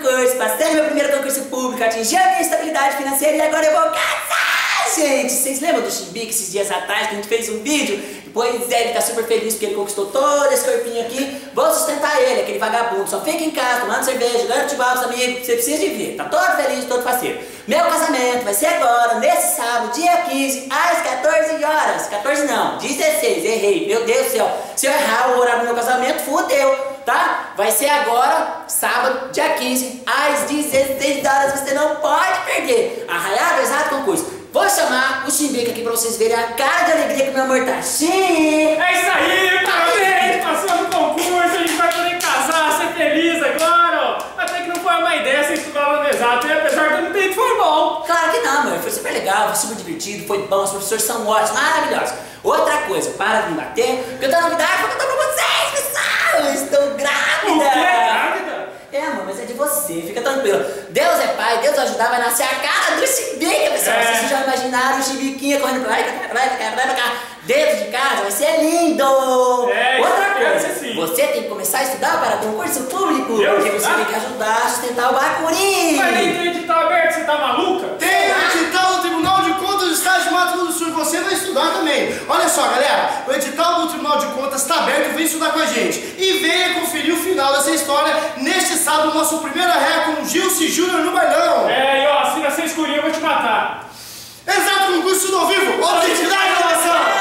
concurso, passei no meu primeiro concurso público, atingi a minha estabilidade financeira e agora eu vou casar, gente! Vocês lembram do Chimbique esses dias atrás que a gente fez um vídeo? Pois é, ele tá super feliz porque ele conquistou todo esse corpinho aqui. Vou sustentar ele, aquele vagabundo. Só fica em casa, tomando cerveja, jogando futebol com os amigos. Você precisa de ver. Tá todo feliz, todo faceiro. Meu casamento vai ser agora, nesse sábado, dia 15, às 14 horas. 14 não, 16, errei. Meu Deus do céu. Se eu errar o horário do meu casamento, fudeu, tá? Vai ser agora, sábado, dia 15, às 16 horas. Você não pode perder. Arraiado, exato concurso. Vou chamar o Chimbique aqui pra vocês verem a cara de alegria que o meu amor tá. Sim! É isso aí, parabéns! Passou no concurso, a gente vai poder casar, ser feliz agora, ó. Até que não foi uma ideia você estudar lá no exato, e apesar de não ter, foi bom. Claro que não, amor. Foi super legal, foi super divertido, foi bom, os professores são ótimos, maravilhosos. Outra coisa, para de me bater, porque eu tenho novidade pra contar pra vocês, pessoal! Eu estou grávida! O quê? Grávida? É, amor, mas é de você, fica tranquilo. Deus é pai, Deus vai ajudar, vai nascer a cara do Chimbique, pessoal. É. Vocês já imaginaram o Chimbiquinha correndo pra lá e pra cá, pra lá e pra cá, pra lá e pra cá. Dentro de casa vai ser lindo! É, outra coisa, sim. você tem que começar a estudar para concurso público, Eu porque você estudar? tem que ajudar a sustentar o Bacuri. Mas nem tem edital aberto, você tá maluca? Tem o edital do Tribunal de Contas do Estado de Mato Grosso do Sul e você vai estudar também. Olha só, galera, o edital do Tribunal de Contas está aberto, vem estudar com a gente. E venha conferir o final dessa história neste sábado, nosso primeiro arreia com o Gilce Júnior no bailão. É, e ó, se você escurinho eu vou te matar. Exato, concurso tudo ao vivo, objetividade e inovação. Não!